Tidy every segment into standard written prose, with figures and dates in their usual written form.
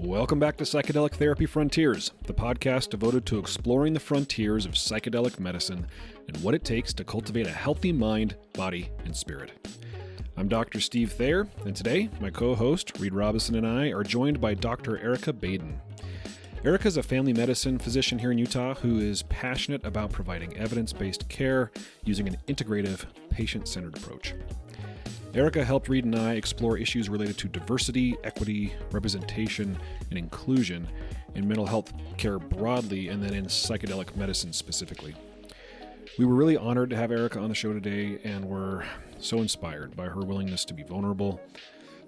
Welcome back to Psychedelic Therapy Frontiers, the podcast devoted to exploring the frontiers of psychedelic medicine and what it takes to cultivate a healthy mind, body, and spirit. I'm Dr. Steve Thayer, and today my co-host, Reid Robison, and I are joined by Dr. Erica Baiden. Erica is a family medicine physician here in Utah who is passionate about providing evidence-based care using an integrative, patient-centered approach. Erica helped Reid and I explore issues related to diversity, equity, representation, and inclusion in mental health care broadly, and then in psychedelic medicine specifically. We were really honored to have Erica on the show today, and we're so inspired by her willingness to be vulnerable,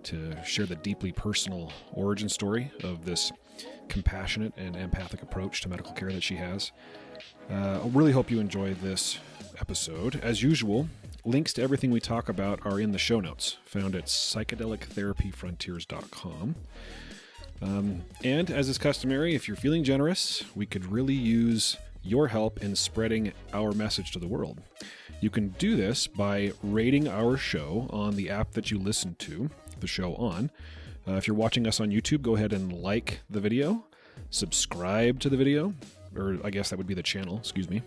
to share the deeply personal origin story of this compassionate and empathic approach to medical care that she has. I really hope you enjoy this episode. As usual, links to everything we talk about are in the show notes, found at psychedelictherapyfrontiers.com. And as is customary, if you're feeling generous, we could really use your help in spreading our message to the world. You can do this by rating our show on the app that you listen to the show on. If you're watching us on YouTube, go ahead and like the video, subscribe to the video, or I guess that would be the channel, excuse me.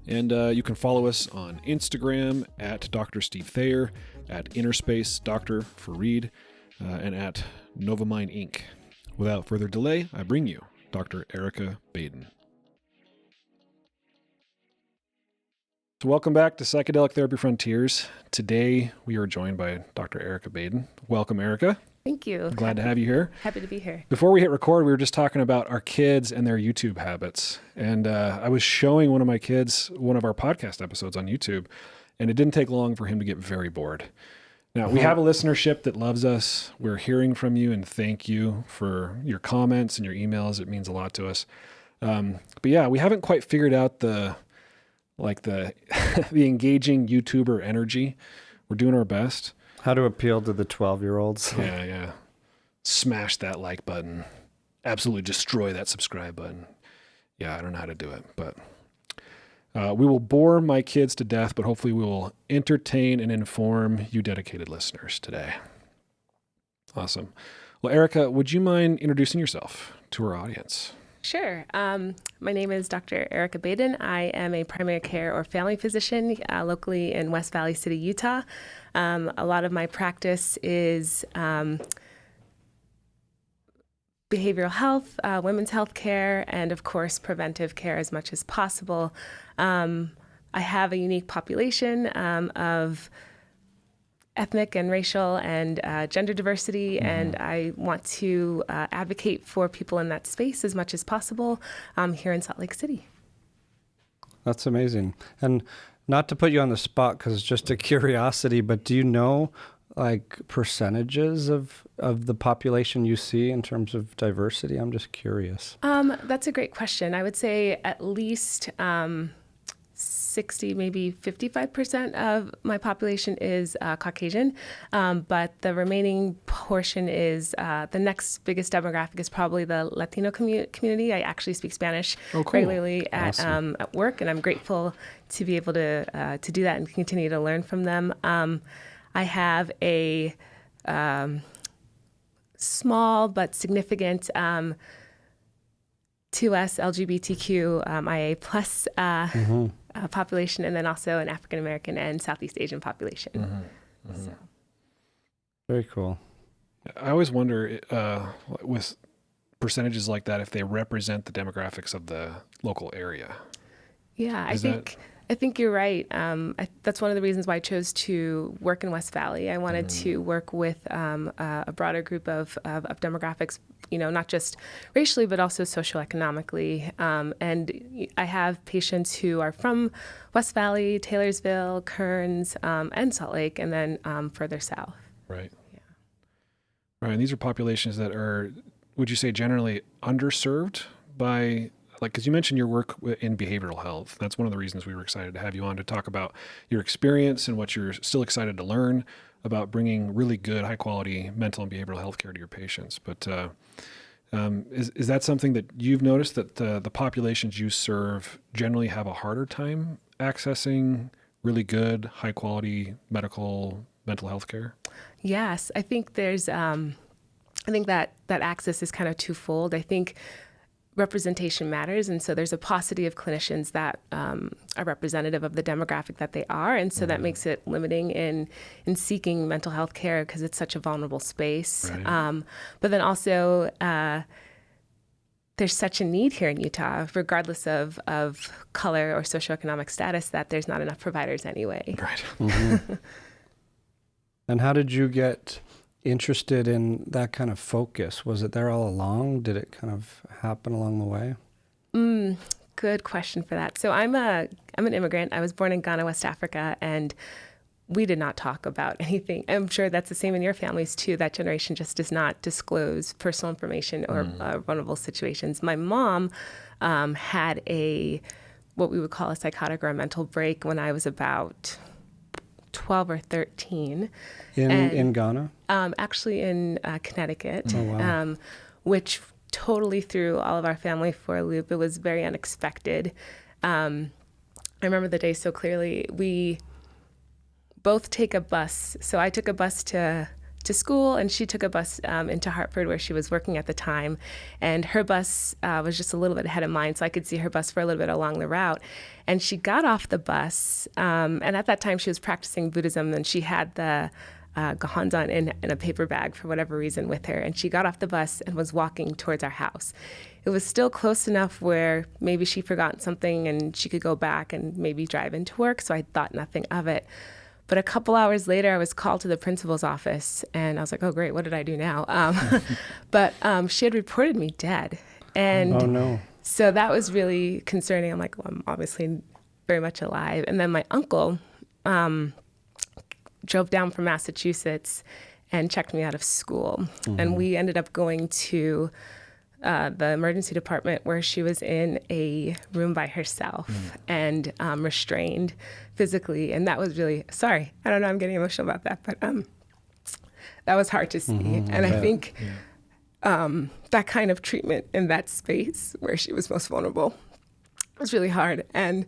And you can follow us on Instagram at Dr. Steve Thayer, at Innerspace Doctor for Reid, and at Novamind Inc. Without further delay, I bring you Dr. Erica Baiden. So welcome back to Psychedelic Therapy Frontiers. Today we are joined by Dr. Erica Baiden. Welcome, Erica. Thank you. Glad to have you here. Happy to be here. Before we hit record, we were just talking about our kids and their YouTube habits. And I was showing one of my kids one of our podcast episodes on YouTube, and it didn't take long for him to get very bored. Now, we have a listenership that loves us. We're hearing from you, and thank you for your comments and your emails. It means a lot to us. But yeah, we haven't quite figured out the the engaging YouTuber energy. We're doing our best. How to appeal to the 12-year-olds. Yeah. Smash that like button. Absolutely destroy that subscribe button. Yeah, I don't know how to do it, but we will bore my kids to death, but hopefully we will entertain and inform you dedicated listeners today. Awesome. Well, Erica, would you mind introducing yourself to our audience? Sure. My name is Dr. Erica Baiden. I am a primary care or family physician locally in West Valley City, Utah. A lot of my practice is behavioral health, women's health care, and of course, preventive care as much as possible. I have a unique population of ethnic and racial and gender diversity, and I want to advocate for people in that space as much as possible here in Salt Lake City. That's amazing. And not to put you on the spot, because it's just a curiosity, but do you know like percentages of the population you see in terms of diversity? I'm just curious. That's a great question. I would say at least 60, maybe 55% of my population is Caucasian, but the remaining portion is the next biggest demographic is probably the Latino community. I actually speak Spanish regularly at work, and I'm grateful to be able to do that and continue to learn from them. I have a small but significant 2S LGBTQ IA plus population, and then also an African American and Southeast Asian population. So. Very cool. I always wonder with percentages like that if they represent the demographics of the local area. Yeah, I think you're right. That's one of the reasons why I chose to work in West Valley. I wanted to work with a broader group of demographics, not just racially, but also socioeconomically. And I have patients who are from West Valley, Taylorsville, Kearns, and Salt Lake, and then further south. Right. Yeah. Right. And these are populations that are, would you say, generally underserved by, because you mentioned your work in behavioral health. That's one of the reasons we were excited to have you on to talk about your experience and what you're still excited to learn about bringing really good, high-quality mental and behavioral health care to your patients. But is that something that you've noticed, that the populations you serve generally have a harder time accessing really good, high-quality mental health care? Yes, I think there's I think that axis is kind of twofold. I think representation matters, and so there's a paucity of clinicians that are representative of the demographic that they are, and so that makes it limiting in seeking mental health care because it's such a vulnerable space. Right. But then also there's such a need here in Utah, regardless of color or socioeconomic status, that there's not enough providers anyway. Right. Mm-hmm. And how did you get interested in that kind of focus? Was it there all along? Did it kind of happen along the way? Good question for that. So I'm an immigrant. I was born in Ghana, West Africa, and we did not talk about anything. I'm sure that's the same in your families too. That generation just does not disclose personal information or vulnerable situations. My mom had what we would call a psychotic or a mental break when I was about 12 or 13. In Ghana? Actually in Connecticut, Oh, wow. which totally threw all of our family for a loop. It was very unexpected. I remember the day so clearly. We both take a bus. So I took a bus to school, and she took a bus into Hartford, where she was working at the time. And her bus was just a little bit ahead of mine, so I could see her bus for a little bit along the route. And she got off the bus, and at that time she was practicing Buddhism, and she had the Gohonzon in a paper bag for whatever reason with her. And she got off the bus and was walking towards our house. It was still close enough where maybe she forgot something and she could go back and maybe drive into work, so I thought nothing of it. But a couple hours later, I was called to the principal's office, and I was like, oh, great, what did I do now? But she had reported me dead. And oh, no. So that was really concerning. I'm like, well, I'm obviously very much alive. And then my uncle drove down from Massachusetts and checked me out of school. And we ended up going to the emergency department, where she was in a room by herself and restrained physically. And that was really, sorry, I don't know, I'm getting emotional about that, but that was hard to see. And I think that kind of treatment in that space where she was most vulnerable was really hard. And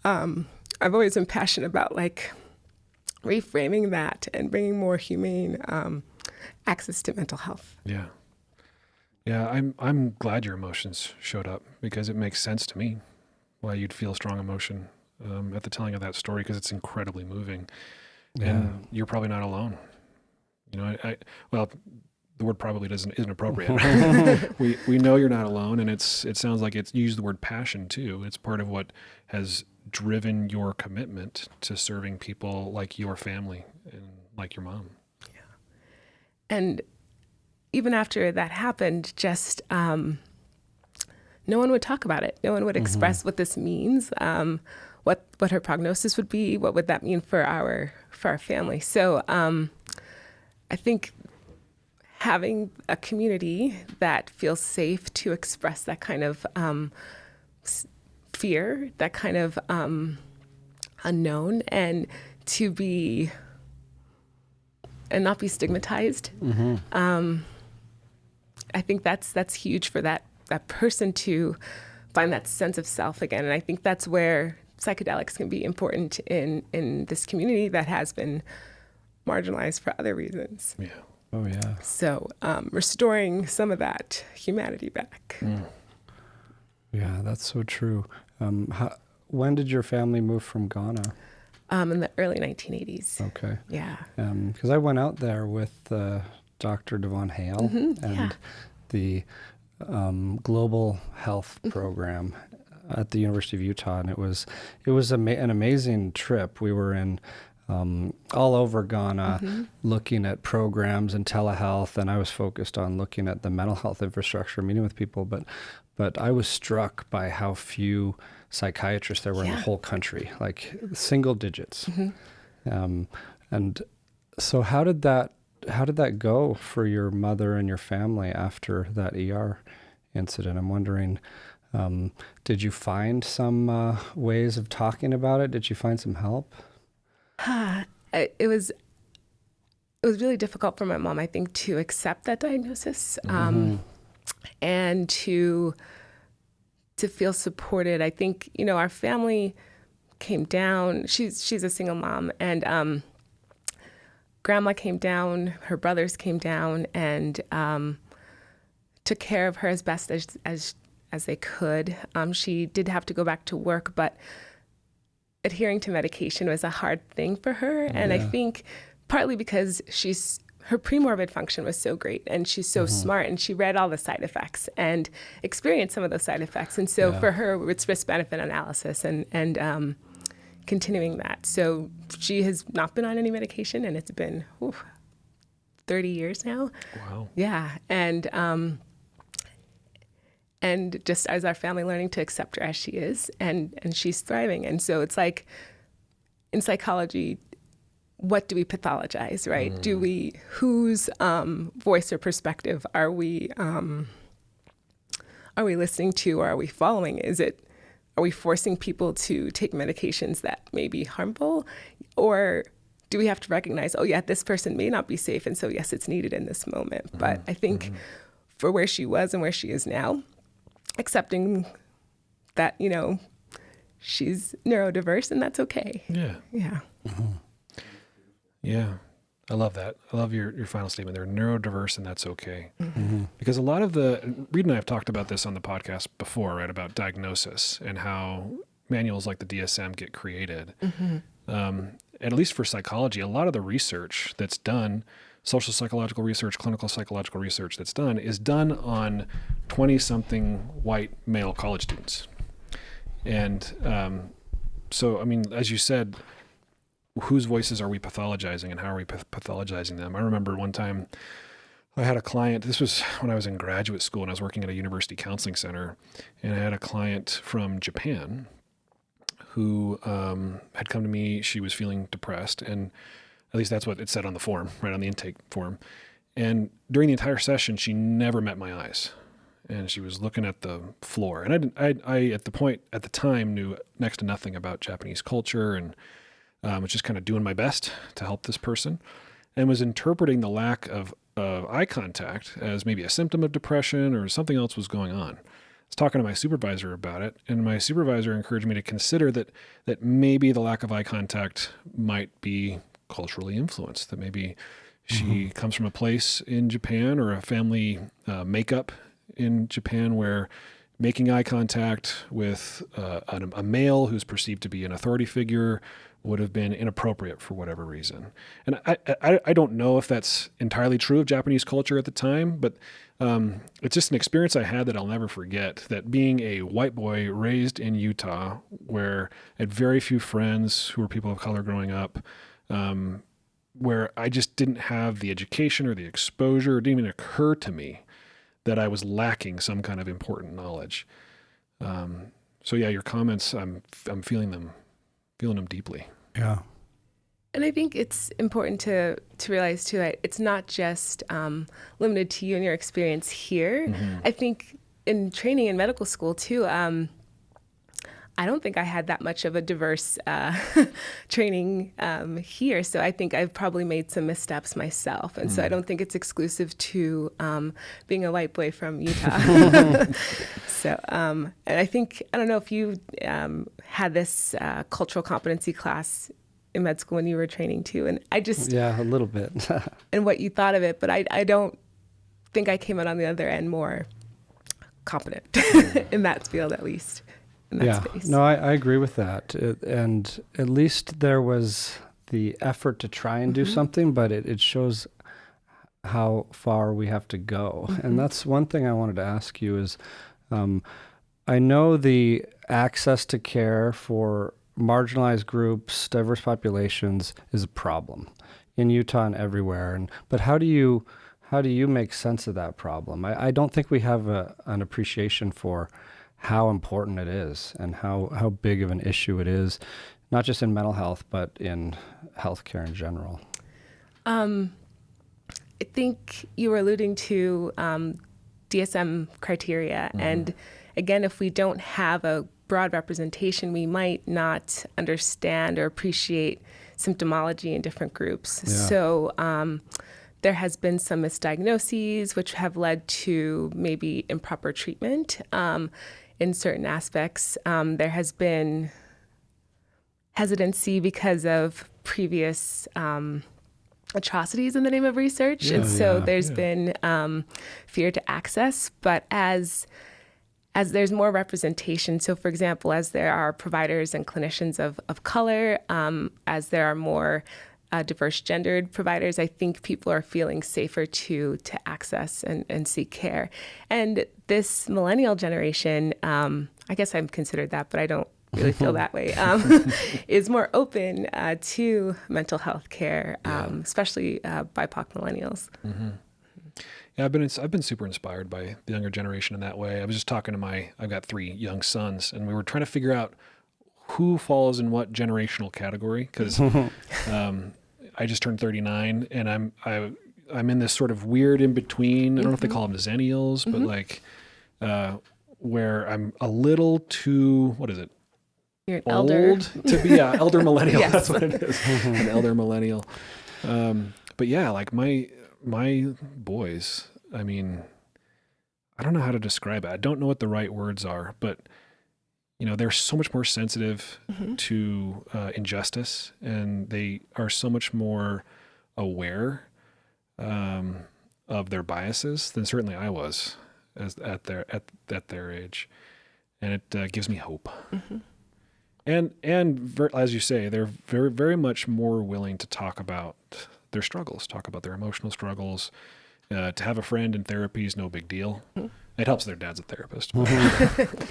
I've always been passionate about like reframing that and bringing more humane access to mental health. Yeah. Yeah, I'm glad your emotions showed up, because it makes sense to me why you'd feel strong emotion at the telling of that story, because it's incredibly moving. Yeah. And you're probably not alone. You know, well, the word probably isn't appropriate. we know you're not alone, and it sounds like you used the word passion too. It's part of what has driven your commitment to serving people like your family and like your mom. Yeah. And even after that happened, just no one would talk about it. No one would express what this means, what her prognosis would be, what would that mean for our family. So I think having a community that feels safe to express that kind of fear, that kind of unknown, and to be and not be stigmatized. I think that's huge for that person to find that sense of self again. And I think that's where psychedelics can be important in this community that has been marginalized for other reasons. Yeah. Oh, yeah. So restoring some of that humanity back. Yeah, that's so true. When did your family move from Ghana? In the early 1980s. Okay. Yeah. Because I went out there with Dr. Devon Hale and the Global Health Program at the University of Utah, and it was an amazing trip. We were in all over Ghana looking at programs and telehealth, and I was focused on looking at the mental health infrastructure, meeting with people, but I was struck by how few psychiatrists there were in the whole country, like single digits. And so how did that go for your mother and your family after that ER incident? I'm wondering, did you find some ways of talking about it? Did you find some help? It was really difficult for my mom, I think, to accept that diagnosis and to feel supported. I think, our family came down. She's a single mom, and grandma came down, her brothers came down, and took care of her as best as they could. She did have to go back to work, but adhering to medication was a hard thing for her. And I think partly because her premorbid function was so great, and she's so smart, and she read all the side effects and experienced some of those side effects. And so for her, it's risk-benefit analysis and continuing that. So she has not been on any medication, and it's been 30 years now. Wow. Yeah. And just as our family learning to accept her as she is, and she's thriving. And so it's like in psychology, what do we pathologize, right? Whose voice or perspective are we listening to, or are we following? Are we forcing people to take medications that may be harmful? Or do we have to recognize, this person may not be safe, and so yes, it's needed in this moment. But I think for where she was and where she is now, accepting that, she's neurodiverse, and that's okay. Yeah. Yeah. Yeah. I love that. I love your final statement. They're neurodiverse, and that's okay. Because a lot of Reid and I have talked about this on the podcast before, right? About diagnosis and how manuals like the DSM get created. At least for psychology, a lot of the research that's done, social psychological research, clinical psychological research that's done, is done on 20-something white male college students. And so, I mean, as you said, whose voices are we pathologizing, and how are we pathologizing them? I remember one time I had a client, this was when I was in graduate school and I was working at a university counseling center, and I had a client from Japan who had come to me. She was feeling depressed, and at least that's what it said on the form, right on the intake form. And during the entire session, she never met my eyes, and she was looking at the floor. And I at the time knew next to nothing about Japanese culture, and was just kind of doing my best to help this person, and was interpreting the lack of eye contact as maybe a symptom of depression or something else was going on. I was talking to my supervisor about it, and my supervisor encouraged me to consider that maybe the lack of eye contact might be culturally influenced, that maybe she comes from a place in Japan or a family makeup in Japan where making eye contact with a male who's perceived to be an authority figure would have been inappropriate for whatever reason. And I don't know if that's entirely true of Japanese culture at the time, but it's just an experience I had that I'll never forget, that being a white boy raised in Utah, where I had very few friends who were people of color growing up, where I just didn't have the education or the exposure. It didn't even occur to me that I was lacking some kind of important knowledge. So yeah, your comments, I'm feeling them deeply. Yeah. And I think it's important to realize too, it's not just limited to you and your experience here. I think in training in medical school too, I don't think I had that much of a diverse training here. So I think I've probably made some missteps myself. And so I don't think it's exclusive to being a white boy from Utah. So, and I think, I don't know if you had this cultural competency class in med school when you were training too. And I just... Yeah, a little bit. and what you thought of it, but I don't think I came out on the other end more competent in that field, at least. Space. No, I agree with that. And at least there was the effort to try and do something, but it shows how far we have to go. And that's one thing I wanted to ask you is, I know the access to care for marginalized groups, diverse populations is a problem in Utah and everywhere. But how do you make sense of that problem? I don't think we have an appreciation for how important it is and how big of an issue it is, not just in mental health, but in healthcare in general. I think you were alluding to DSM criteria. And again, if we don't have a broad representation, we might not understand or appreciate symptomology in different groups. Yeah. So there has been some misdiagnoses, which have led to maybe improper treatment. In certain aspects, there has been hesitancy because of previous atrocities in the name of research. And so there's been fear to access. But as there's more representation, so for example, as there are providers and clinicians of color, as there are more diverse gendered providers, I think people are feeling safer to access and seek care. And this millennial generation, I guess I'm considered that, but I don't really feel that way, is more open to mental health care, especially BIPOC millennials. Mm-hmm. Yeah, I've been super inspired by the younger generation in that way. I was just talking to I've got 3 young sons, and we were trying to figure out who falls in what generational category, because I just turned 39, and I'm in this sort of weird in between. I don't know if they call them zennials, but like where I'm a little too, what is it? You're an old elder. To be elder millennial. Yes. That's what it is. An elder millennial. But yeah, like my boys, I mean, I don't know how to describe it. I don't know what the right words are, but they're so much more sensitive to injustice, and they are so much more aware of their biases than certainly I was at their age, and it gives me hope. Mm-hmm. And as you say, they're very, very much more willing to talk about their struggles, talk about their emotional struggles. To have a friend in therapy is no big deal. Mm-hmm. It helps their dad's a therapist. Mm-hmm.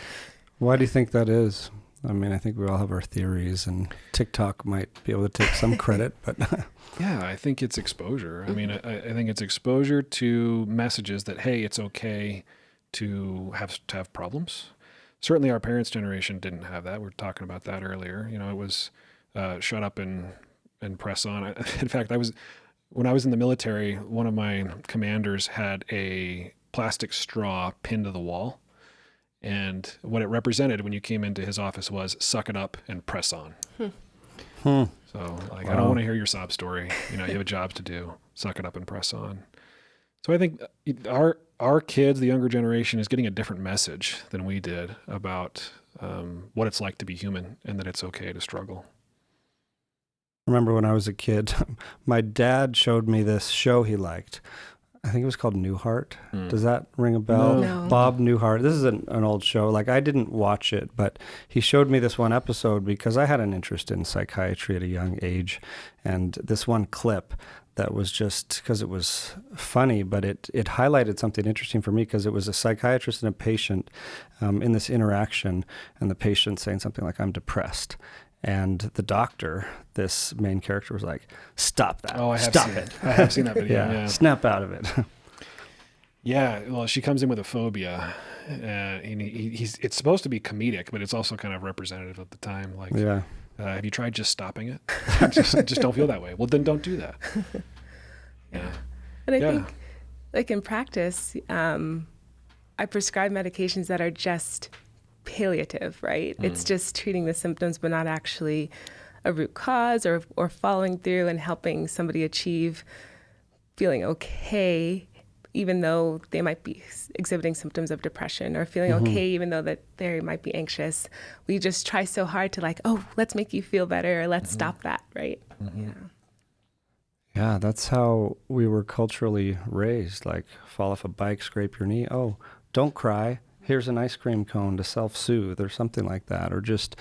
Why do you think that is? I mean, I think we all have our theories, and TikTok might be able to take some credit, but yeah, I think it's exposure. I mean, I think it's exposure to messages that, hey, it's okay to have problems. Certainly our parents' generation didn't have that. We were talking about that earlier. It was shut up and press on. In fact, when I was in the military, one of my commanders had a plastic straw pinned to the wall. And what it represented when you came into his office was suck it up and press on. So I don't want to hear your sob story. You have a job to do. Suck it up and press on. So I think our kids, the younger generation, is getting a different message than we did about what it's like to be human, and that it's okay to struggle. I remember when I was a kid, my dad showed me this show he liked. I think it was called Newhart. Does that ring a bell? No. Bob Newhart. This is an old show. Like, I didn't watch it, but he showed me this one episode because I had an interest in psychiatry at a young age. And this one clip that was just because it was funny, but it highlighted something interesting for me, because it was a psychiatrist and a patient in this interaction, and the patient saying something like, "I'm depressed." And the doctor, this main character, was like, "Stop that. Oh, I have seen that video. Yeah. Snap out of it." Yeah. Well, she comes in with a phobia. It's supposed to be comedic, but it's also kind of representative of the time. Like, have you tried just stopping it? just don't feel that way. Well, then don't do that. Yeah. And I think, like, in practice, I prescribe medications that are just palliative, right? It's just treating the symptoms, but not actually a root cause or following through and helping somebody achieve feeling okay, even though they might be exhibiting symptoms of depression, or feeling okay even though that they might be anxious. We just try so hard to, like, oh, let's make you feel better, or let's stop that, right? Yeah, that's how we were culturally raised. Like, fall off a bike, scrape your knee. Oh, don't cry. Here's an ice cream cone to self-soothe, or something like that. Or just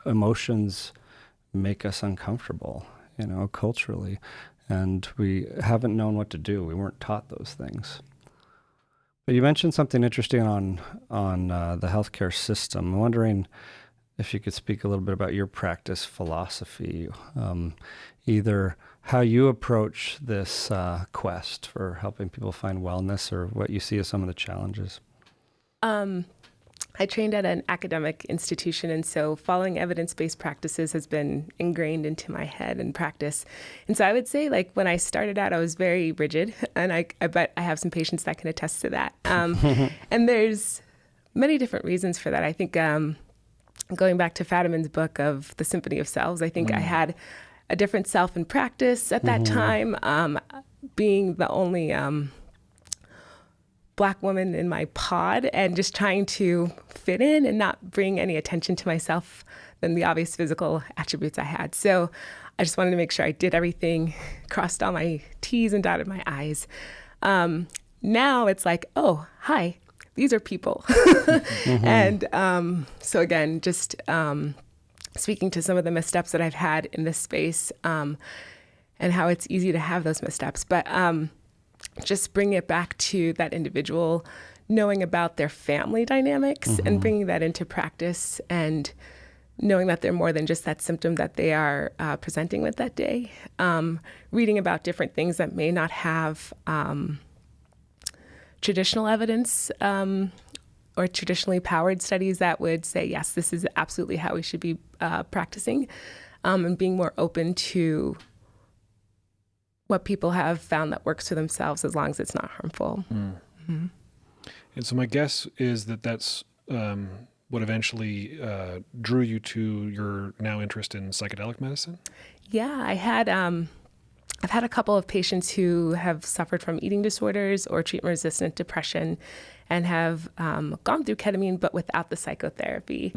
emotions make us uncomfortable, culturally. And we haven't known what to do. We weren't taught those things. But you mentioned something interesting on the healthcare system. I'm wondering if you could speak a little bit about your practice philosophy, either how you approach this quest for helping people find wellness, or what you see as some of the challenges. I trained at an academic institution, and so following evidence-based practices has been ingrained into my head and practice. And so I would say, like, when I started out, I was very rigid, and I bet I have some patients that can attest to that. And there's many different reasons for that. I think going back to Fadiman's book of the Symphony of Selves, I think I had a different self in practice at that time, being the only Black woman in my pod, and just trying to fit in and not bring any attention to myself than the obvious physical attributes I had. So I just wanted to make sure I did everything, crossed all my T's and dotted my I's. Now it's like, oh, hi, these are people. And so again, just speaking to some of the missteps that I've had in this space, and how it's easy to have those missteps, but just bring it back to that individual knowing about their family dynamics and bringing that into practice, and knowing that they're more than just that symptom that they are presenting with that day. Reading about different things that may not have traditional evidence or traditionally powered studies that would say, yes, this is absolutely how we should be practicing, and being more open to what people have found that works for themselves as long as it's not harmful. Mm-hmm. And so my guess is that that's what eventually drew you to your now interest in psychedelic medicine? Yeah, I've had a couple of patients who have suffered from eating disorders or treatment-resistant depression and have gone through ketamine, but without the psychotherapy.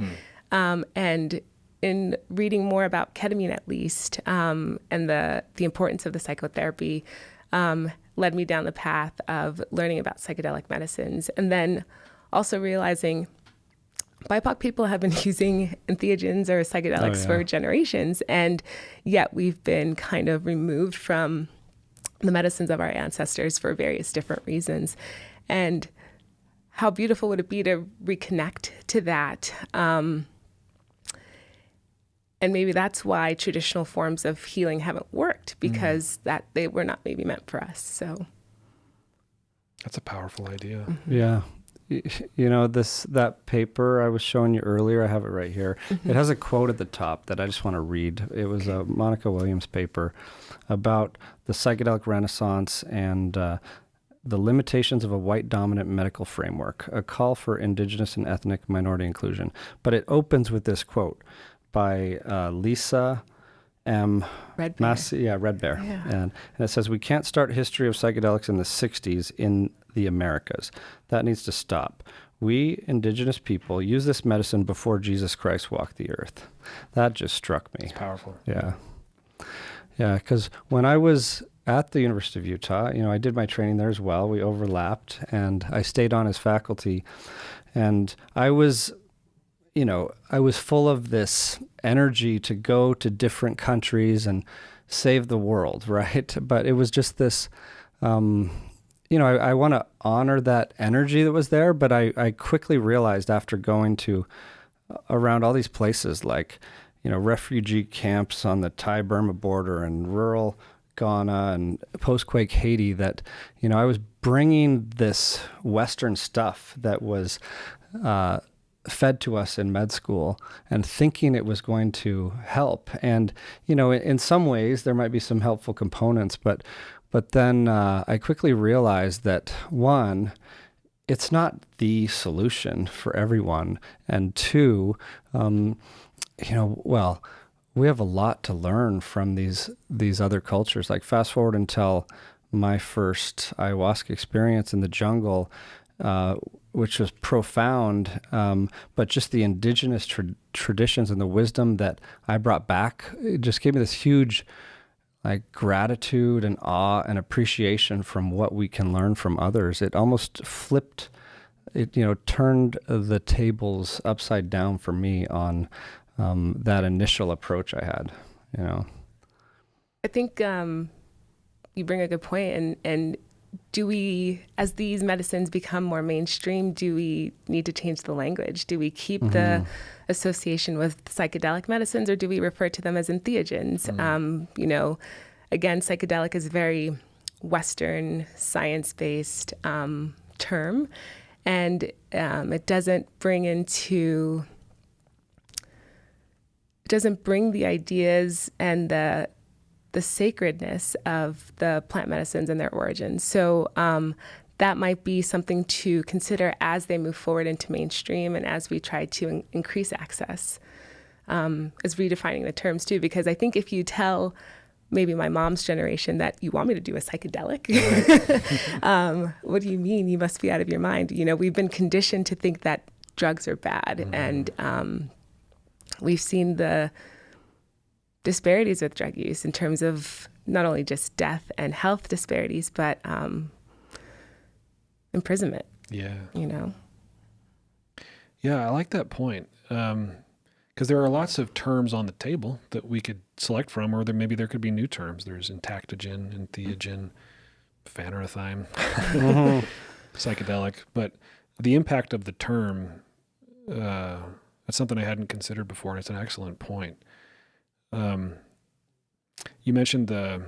And in reading more about ketamine, at least, and the importance of the psychotherapy, led me down the path of learning about psychedelic medicines. And then also realizing BIPOC people have been using entheogens or psychedelics for generations, and yet we've been kind of removed from the medicines of our ancestors for various different reasons. And how beautiful would it be to reconnect to that? And maybe that's why traditional forms of healing haven't worked, because that they were not maybe meant for us. So that's a powerful idea. Yeah. You know, that paper I was showing you earlier, I have it right here. It has a quote at the top that I just want to read. It was a Monica Williams paper about the psychedelic renaissance and the limitations of a white dominant medical framework, a call for indigenous and ethnic minority inclusion. But it opens with this quote by Lisa M. Red Bear. Red Bear. Yeah. And it says, "We can't start history of psychedelics in the 60s in the Americas. That needs to stop. We, indigenous people, use this medicine before Jesus Christ walked the earth." That just struck me. It's powerful. Yeah. Yeah, because when I was at the University of Utah, you know, I did my training there as well. We overlapped, and I stayed on as faculty. And I was full of this energy to go to different countries and save the world, right? But it was just this, I want to honor that energy that was there, but I quickly realized after going to around all these places like, refugee camps on the Thai-Burma border and rural Ghana and post-quake Haiti that, I was bringing this Western stuff that was fed to us in med school and thinking it was going to help. And, in some ways there might be some helpful components, but then I quickly realized that, one, it's not the solution for everyone. And two, we have a lot to learn from these other cultures. Like fast forward until my first ayahuasca experience in the jungle, which was profound, but just the indigenous traditions and the wisdom that I brought back, it just gave me this huge gratitude and awe and appreciation from what we can learn from others. It almost flipped, turned the tables upside down for me on that initial approach I had, I think you bring a good point, and do we, as these medicines become more mainstream, do we need to change the language? Do we keep the association with psychedelic medicines, or do we refer to them as entheogens? Again, psychedelic is a very Western science-based term, and it doesn't bring the ideas and the sacredness of the plant medicines and their origins. So that might be something to consider as they move forward into mainstream and as we try to increase access, is redefining the terms too. Because I think if you tell maybe my mom's generation that you want me to do a psychedelic, what do you mean? You must be out of your mind. We've been conditioned to think that drugs are bad, and we've seen the disparities with drug use in terms of not only just death and health disparities, but imprisonment. Yeah. Yeah, I like that point. Because there are lots of terms on the table that we could select from, or maybe there could be new terms. There's entactogen, entheogen, phanerothime, psychedelic. But the impact of the term, that's something I hadn't considered before, and it's an excellent point. You mentioned the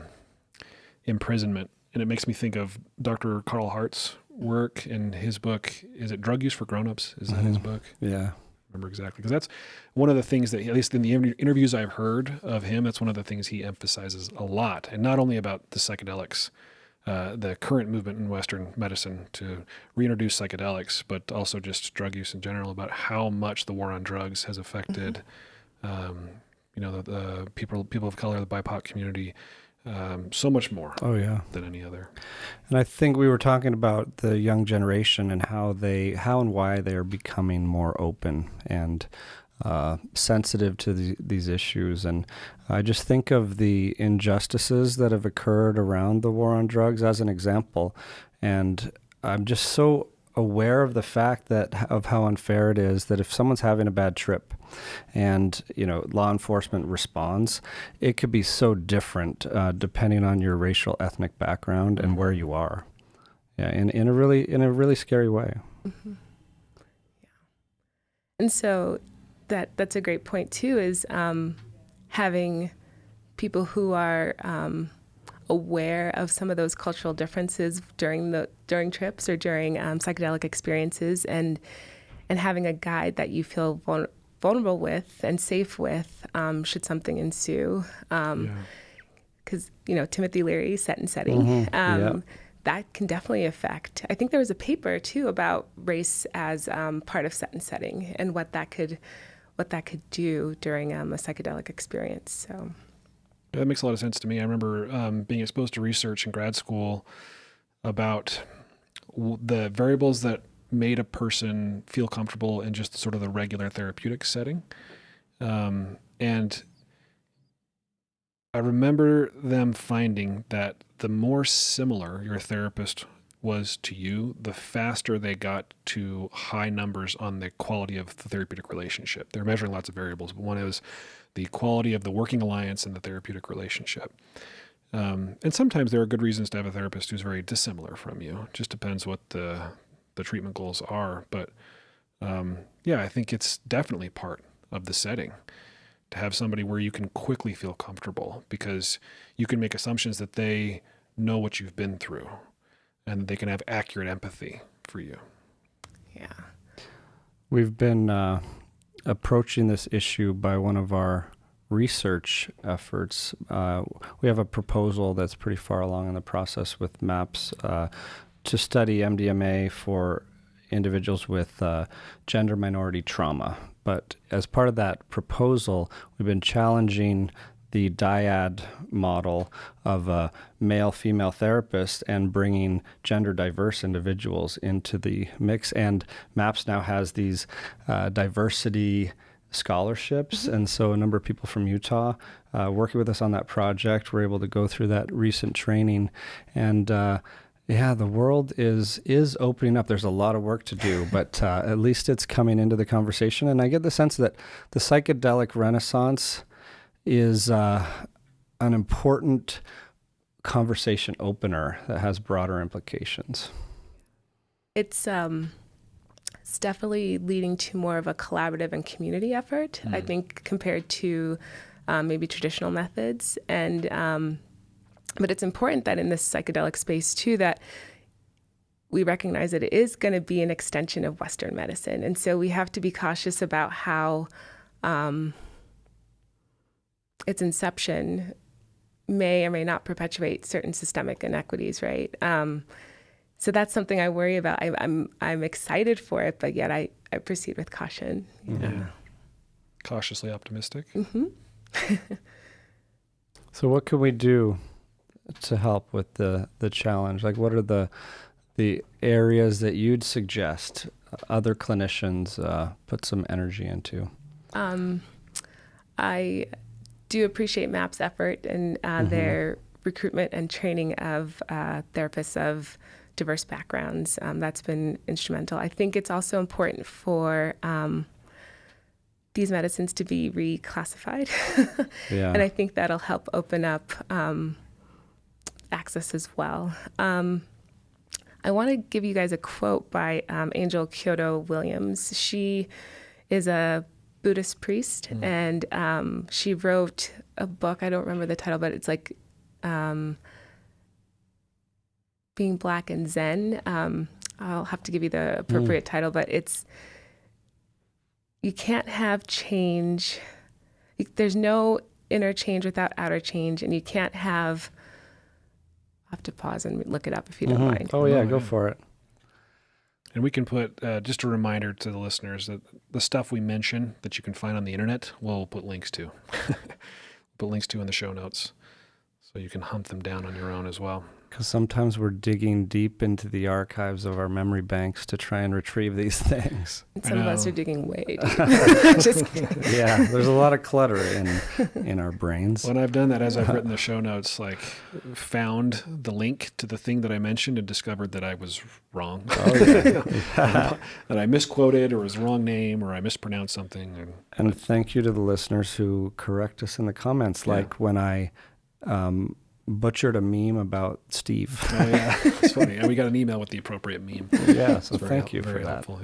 imprisonment, and it makes me think of Dr. Carl Hart's work in his book. Is it Drug Use for Grown-Ups? Is that his book? Yeah. Remember exactly, because that's one of the things that, at least in the interviews I've heard of him, that's one of the things he emphasizes a lot, and not only about the psychedelics, the current movement in Western medicine to reintroduce psychedelics, but also just drug use in general, about how much the war on drugs has affected, the people of color, the BIPOC community, so much more. Oh yeah, than any other. And I think we were talking about the young generation and how and why they are becoming more open and sensitive to these issues. And I just think of the injustices that have occurred around the war on drugs as an example. And I'm just so aware of the fact of how unfair it is that if someone's having a bad trip and law enforcement responds, it could be so different depending on your racial ethnic background and where you are. Yeah, in a really scary way. Mm-hmm. Yeah. And so that's a great point too, is having people who are aware of some of those cultural differences during trips or during psychedelic experiences, and having a guide that you feel vulnerable with and safe with should something ensue. Because Timothy Leary, Set and Setting, that can definitely affect. I think there was a paper too about race as part of Set and Setting and what that could do during a psychedelic experience. So. That makes a lot of sense to me. I remember being exposed to research in grad school about the variables that made a person feel comfortable in just sort of the regular therapeutic setting. And I remember them finding that the more similar your therapist was to you, the faster they got to high numbers on the quality of the therapeutic relationship. They're measuring lots of variables, but one is the quality of the working alliance and the therapeutic relationship. And sometimes there are good reasons to have a therapist who's very dissimilar from you. It just depends what the treatment goals are. But I think it's definitely part of the setting to have somebody where you can quickly feel comfortable, because you can make assumptions that they know what you've been through and they can have accurate empathy for you. Yeah. We've been approaching this issue by one of our research efforts. We have a proposal that's pretty far along in the process with MAPS to study MDMA for individuals with gender minority trauma. But as part of that proposal, we've been challenging the dyad model of a male-female therapist and bringing gender diverse individuals into the mix. And MAPS now has these diversity scholarships. And so a number of people from Utah working with us on that project were able to go through that recent training. And the world is opening up. There's a lot of work to do, but at least it's coming into the conversation. And I get the sense that the psychedelic renaissance is an important conversation opener that has broader implications. It's definitely leading to more of a collaborative and community effort, I think, compared to maybe traditional methods. And but it's important that in this psychedelic space too, that we recognize that it is going to be an extension of Western medicine. And so we have to be cautious about how its inception may or may not perpetuate certain systemic inequities, right? So that's something I worry about. I'm excited for it, but yet I proceed with caution. Yeah. Cautiously optimistic. Mm-hmm. So what can we do to help with the challenge? Like, what are the areas that you'd suggest other clinicians put some energy into? I do appreciate MAP's effort and their recruitment and training of therapists of diverse backgrounds. That's been instrumental. I think it's also important for these medicines to be reclassified. Yeah. And I think that'll help open up access as well. I want to give you guys a quote by Angel Kyodo Williams. She is a Buddhist priest, and she wrote a book. I don't remember the title, but it's like Being Black and Zen. I'll have to give you the appropriate title, but it's, you can't have change. There's no inner change without outer change, and you can't have, I'll have to pause and look it up if you don't mind. Oh, yeah, go for it. And we can put just a reminder to the listeners that the stuff we mention that you can find on the internet, we'll put links to. Put links to in the show notes, so you can hunt them down on your own as well. Because sometimes we're digging deep into the archives of our memory banks to try and retrieve these things. And some of us are digging way deep. Just kidding. Yeah, there's a lot of clutter in our brains. When I've done that, as I've written the show notes, like found the link to the thing that I mentioned and discovered that I was wrong. Oh, yeah. That I misquoted, or was the wrong name, or I mispronounced something. And thank you to the listeners who correct us in the comments, like when I butchered a meme about Steve. Oh, yeah. It's funny. And we got an email with the appropriate meme. Yeah, so thank you for very that. Helpful,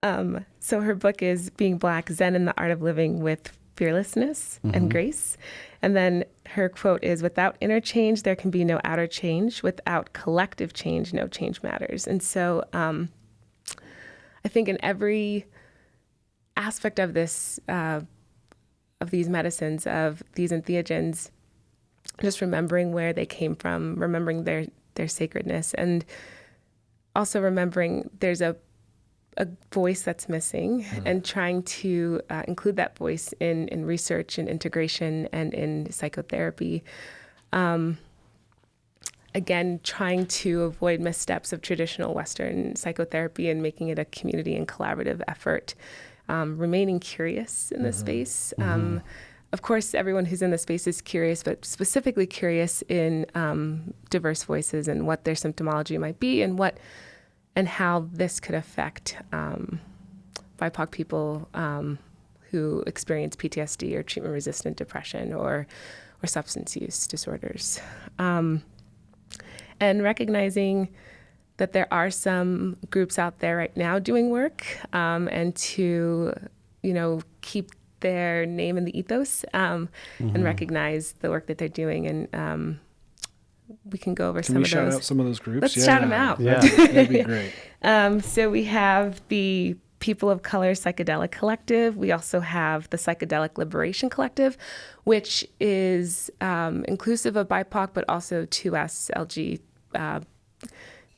yeah. So her book is Being Black, Zen and the Art of Living with Fearlessness and Grace. And then her quote is, without inner change, there can be no outer change. Without collective change, no change matters. And so I think in every aspect of this, of these medicines, of these entheogens, just remembering where they came from, remembering their sacredness, and also remembering there's a voice that's missing, and trying to include that voice in research and integration and in psychotherapy. Again, trying to avoid missteps of traditional Western psychotherapy and making it a community and collaborative effort. Remaining curious in this space. Of course, everyone who's in the space is curious, but specifically curious in diverse voices and what their symptomology might be, and how this could affect BIPOC people who experience PTSD or treatment-resistant depression or substance use disorders. And recognizing that there are some groups out there right now doing work, and to, keep their name in the ethos, and recognize the work that they're doing. And we can go over some of those. Can we shout out some of those groups? Let's shout them out. Yeah, that'd be great. So we have the People of Color Psychedelic Collective. We also have the Psychedelic Liberation Collective, which is inclusive of BIPOC, but also 2S,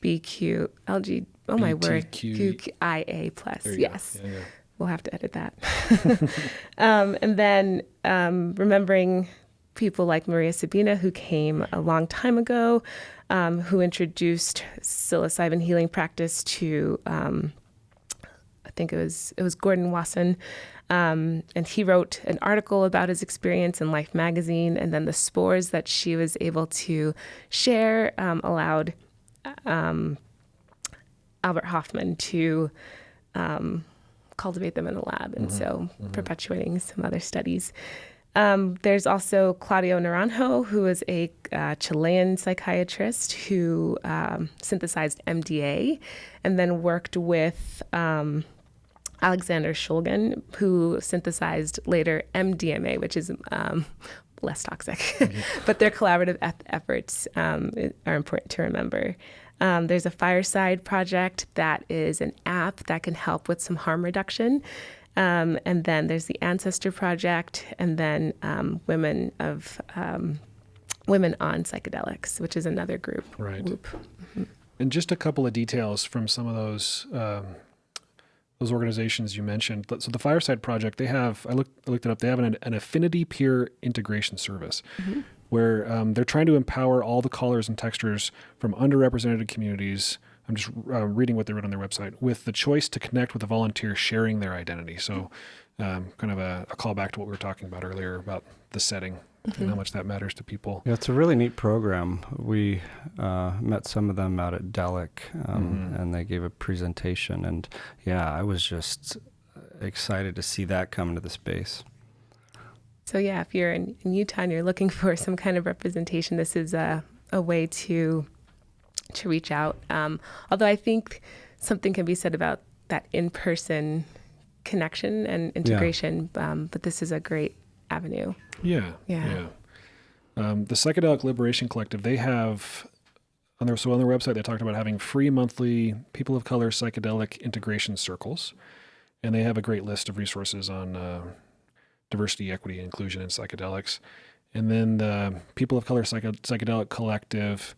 BQ, LG, oh my word, QIA plus, yes. Yeah. We'll have to edit that. And then remembering people like Maria Sabina, who came a long time ago, who introduced psilocybin healing practice to, I think it was Gordon Wasson, and he wrote an article about his experience in Life magazine, and then the spores that she was able to share allowed Albert Hoffman to cultivate them in a lab, and so perpetuating some other studies. There's also Claudio Naranjo, who is a Chilean psychiatrist who synthesized MDA and then worked with Alexander Shulgin, who synthesized later MDMA, which is less toxic. But their collaborative efforts are important to remember. There's a Fireside Project that is an app that can help with some harm reduction. And then there's the Ancestor Project, and then Women on Psychedelics, which is another group. Right. And just a couple of details from some of those organizations you mentioned. So the Fireside Project, they have, I looked it up, they have an affinity peer integration service where they're trying to empower all the colors and textures from underrepresented communities I'm just reading what they wrote on their website, with the choice to connect with a volunteer sharing their identity. So kind of a callback to what we were talking about earlier about the setting and how much that matters to people. Yeah, it's a really neat program. We met some of them out at Delic, and they gave a presentation. And yeah, I was just excited to see that come into the space. So yeah, if you're in Utah and you're looking for some kind of representation, this is a way to reach out. Although I think something can be said about that in-person connection and integration, but this is a great avenue. Yeah. The Psychedelic Liberation Collective, they have on their website, they talked about having free monthly people of color psychedelic integration circles, and they have a great list of resources on diversity, equity, and inclusion in psychedelics. And then the People of Color Psychedelic Collective,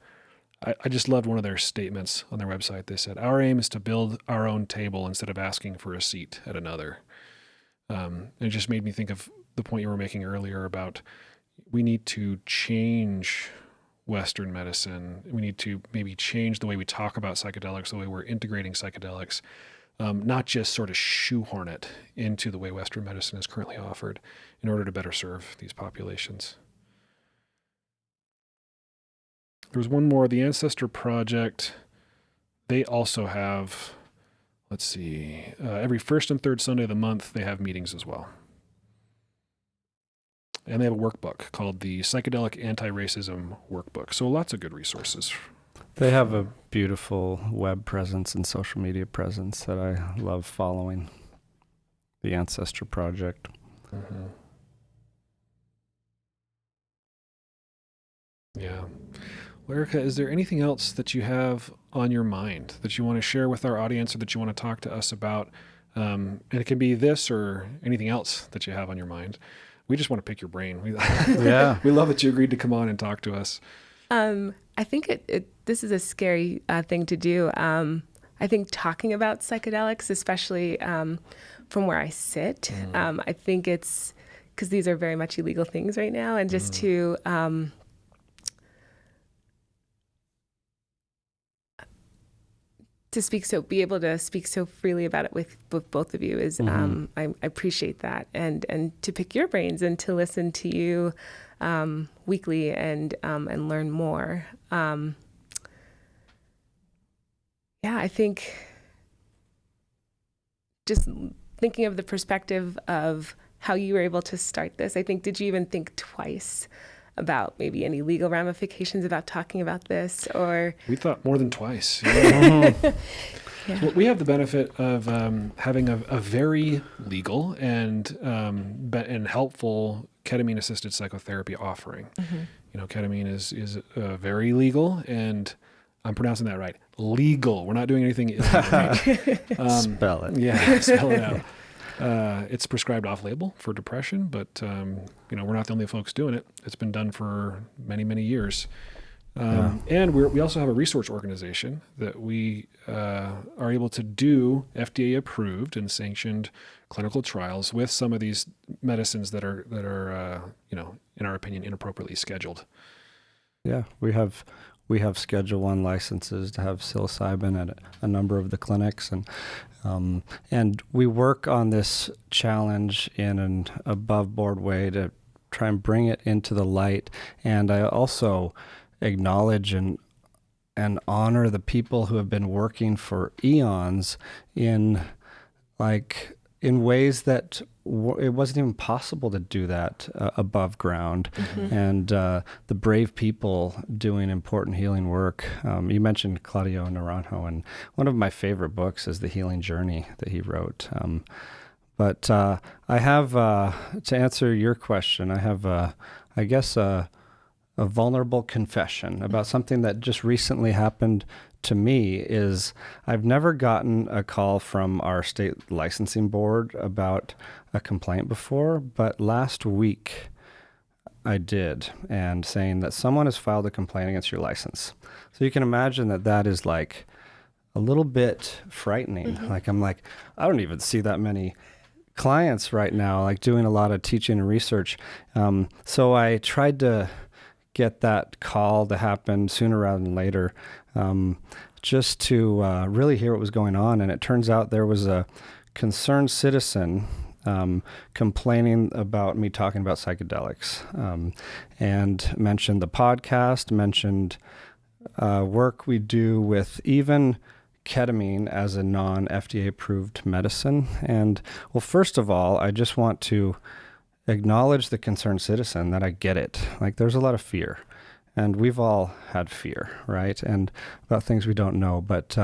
I just loved one of their statements on their website. They said, "Our aim is to build our own table instead of asking for a seat at another." And it just made me think of the point you were making earlier about we need to change Western medicine. We need to maybe change the way we talk about psychedelics, the way we're integrating psychedelics, not just sort of shoehorn it into the way Western medicine is currently offered in order to better serve these populations. There was one more, the Ancestor Project. They also have, every first and third Sunday of the month, they have meetings as well. And they have a workbook called the Psychedelic Anti-Racism Workbook. So lots of good resources. They have a beautiful web presence and social media presence that I love following. The Ancestor Project. Mm-hmm. Yeah. Well, Erica, is there anything else that you have on your mind that you want to share with our audience or that you want to talk to us about? And it can be this or anything else that you have on your mind. We just want to pick your brain. We love that you agreed to come on and talk to us. I think this is a scary thing to do. I think talking about psychedelics, especially from where I sit, I think it's because these are very much illegal things right now, and just to be able to speak so freely about it with both of you is, I appreciate that, and to pick your brains and to listen to you weekly and learn more. I think just thinking of the perspective of how you were able to start this, I think, did you even think twice about maybe any legal ramifications about talking about this? Or we thought more than twice. Yeah. Well, we have the benefit of having a very legal and helpful ketamine-assisted psychotherapy offering. You know, ketamine is very legal, and I'm pronouncing that right. Legal. We're not doing anything illegal. Spell it. Yeah, spell it out. It's prescribed off-label for depression, but we're not the only folks doing it. It's been done for many, many years. And we also have a research organization that we are able to do FDA-approved and sanctioned clinical trials with some of these medicines that are in our opinion, inappropriately scheduled. Yeah, we have Schedule I licenses to have psilocybin at a number of the clinics, and we work on this challenge in an above-board way to try and bring it into the light. And I also acknowledge and honor the people who have been working for eons in ways that it wasn't even possible to do that above ground. And the brave people doing important healing work. You mentioned Claudio Naranjo, and one of my favorite books is The Healing Journey that he wrote. But I have, to answer your question, I have, a vulnerable confession about something that just recently happened to me. Is I've never gotten a call from our state licensing board about a complaint before, but last week I did, and saying that someone has filed a complaint against your license. So you can imagine that is like a little bit frightening. I don't even see that many clients right now, doing a lot of teaching and research. So I tried to get that call to happen sooner rather than later, just to really hear what was going on. And it turns out there was a concerned citizen complaining about me talking about psychedelics, and mentioned the podcast, mentioned work we do with even ketamine as a non-FDA approved medicine. And well, first of all, I just want to acknowledge the concerned citizen that I get it. Like, there's a lot of fear, and we've all had fear, right? And about things we don't know. But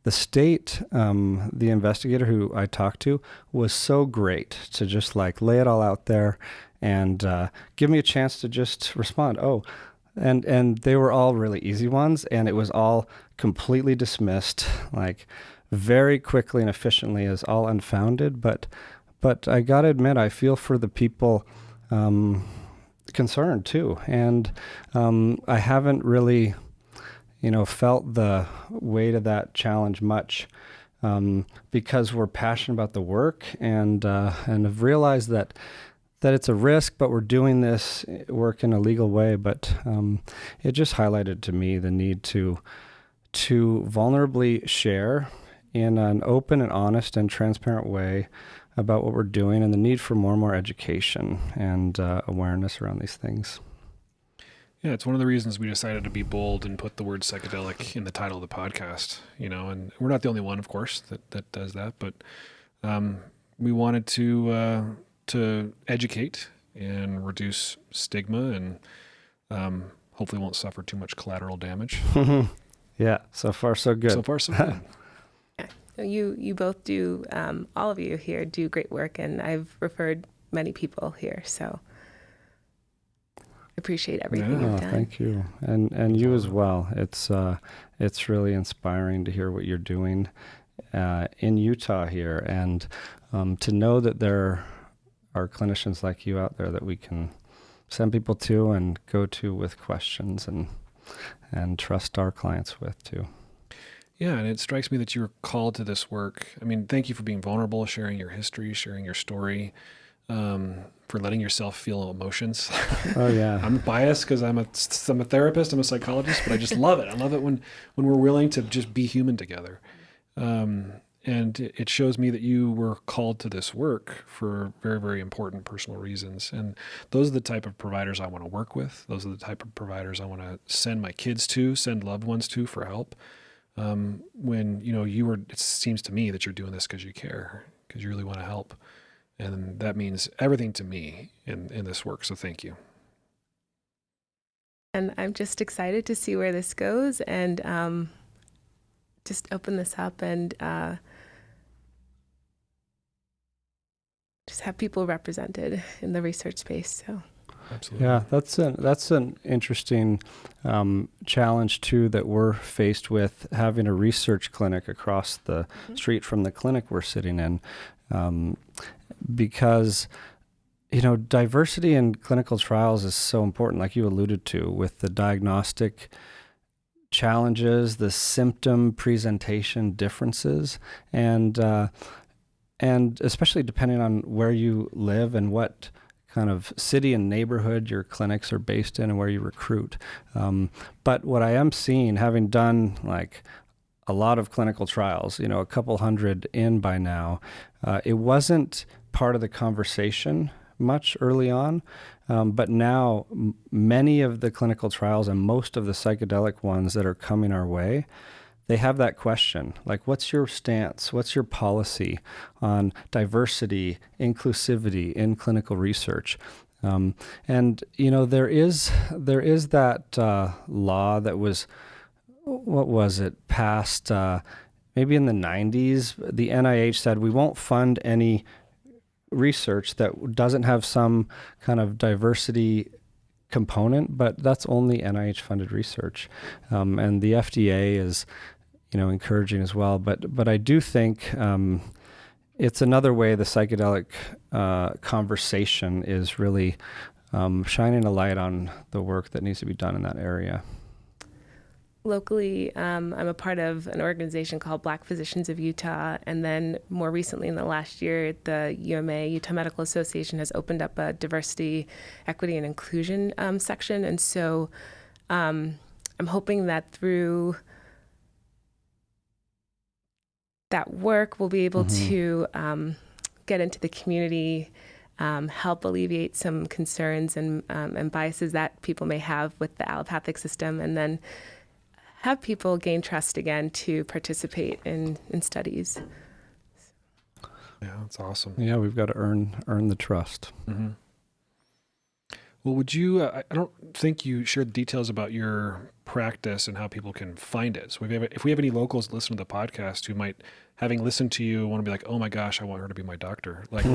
the state, the investigator who I talked to, was so great to just like lay it all out there and give me a chance to just respond. And they were all really easy ones, and it was all completely dismissed, like very quickly and efficiently, as all unfounded. But I gotta admit, I feel for the people concerned too, and I haven't really, felt the weight of that challenge much, because we're passionate about the work and have realized that it's a risk, but we're doing this work in a legal way. But it just highlighted to me the need to vulnerably share in an open and honest and transparent way about what we're doing, and the need for more and more education and awareness around these things. Yeah, it's one of the reasons we decided to be bold and put the word psychedelic in the title of the podcast, and we're not the only one, of course, that does that, but we wanted to educate and reduce stigma, and hopefully won't suffer too much collateral damage. Yeah, so far so good. So far so good. You both do, all of you here do great work, and I've referred many people here, so appreciate everything you've done. Thank you, and you as well. It's really inspiring to hear what you're doing in Utah here, and to know that there are clinicians like you out there that we can send people to and go to with questions and trust our clients with too. Yeah, and it strikes me that you were called to this work. I mean, thank you for being vulnerable, sharing your history, sharing your story, for letting yourself feel emotions. Oh yeah. I'm biased because I'm a therapist, I'm a psychologist, but I just love it. I love it when we're willing to just be human together. And it shows me that you were called to this work for very, very important personal reasons. And those are the type of providers I want to work with. Those are the type of providers I want to send my kids to, send loved ones to for help. When, it seems to me that you're doing this because you care, because you really want to help. And that means everything to me in this work. So thank you. And I'm just excited to see where this goes, and just open this up and just have people represented in the research space. So. Absolutely. Yeah, that's an interesting challenge too that we're faced with, having a research clinic across the street from the clinic we're sitting in, because diversity in clinical trials is so important, like you alluded to, with the diagnostic challenges, the symptom presentation differences, and especially depending on where you live and what kind of city and neighborhood your clinics are based in and where you recruit. But what I am seeing, having done like a lot of clinical trials, a couple hundred in by now, it wasn't part of the conversation much early on. But now many of the clinical trials and most of the psychedelic ones that are coming our way, they have that question, like, what's your stance? What's your policy on diversity, inclusivity in clinical research? And, there is that law that was, what was it, passed maybe in the 90s. The NIH said, we won't fund any research that doesn't have some kind of diversity component, but that's only NIH-funded research. And the FDA is encouraging as well. But I do think it's another way the psychedelic conversation is really shining a light on the work that needs to be done in that area. Locally, I'm a part of an organization called Black Physicians of Utah, and then more recently in the last year, the UMA, Utah Medical Association, has opened up a diversity, equity, and inclusion section. And so I'm hoping that through that work, we'll be able to get into the community, help alleviate some concerns and biases that people may have with the allopathic system, and then have people gain trust again to participate in studies. Yeah, that's awesome. Yeah, we've got to earn the trust. Mm-hmm. Well, would you, I don't think you shared the details about your practice and how people can find it. So if we have any locals that listen to the podcast who might, having listened to you, want to be like, oh my gosh, I want her to be my doctor. Like,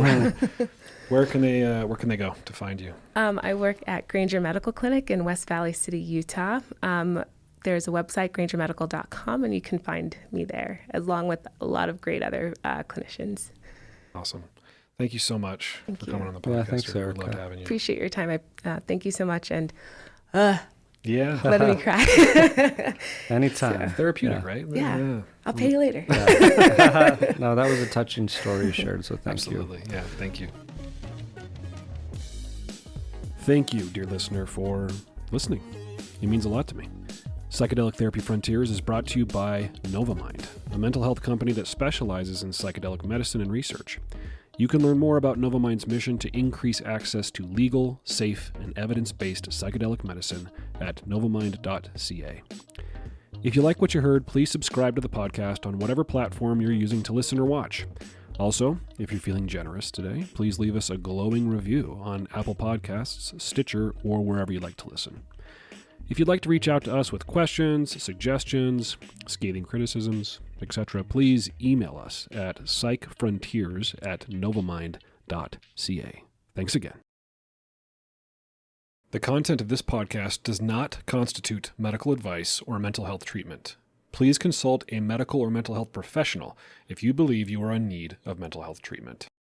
where can they go to find you? I work at Granger Medical Clinic in West Valley City, Utah. There's a website, grangermedical.com, and you can find me there, along with a lot of great other clinicians. Awesome. Thank you so much for coming on the podcast. Yeah, thanks, Erica. Loved having you. Appreciate your time. I thank you so much, and letting me cry. Anytime. So, therapeutic, right? Yeah. I'll pay you later. No, that was a touching story you shared, so thank you. Absolutely. Yeah, thank you. Thank you, dear listener, for listening. It means a lot to me. Psychedelic Therapy Frontiers is brought to you by Novamind, a mental health company that specializes in psychedelic medicine and research. You can learn more about Novamind's mission to increase access to legal, safe, and evidence-based psychedelic medicine at novamind.ca. If you like what you heard, please subscribe to the podcast on whatever platform you're using to listen or watch. Also, if you're feeling generous today, please leave us a glowing review on Apple Podcasts, Stitcher, or wherever you like to listen. If you'd like to reach out to us with questions, suggestions, scathing criticisms, etc., please email us at psychfrontiers@novamind.ca. Thanks again. The content of this podcast does not constitute medical advice or mental health treatment. Please consult a medical or mental health professional if you believe you are in need of mental health treatment.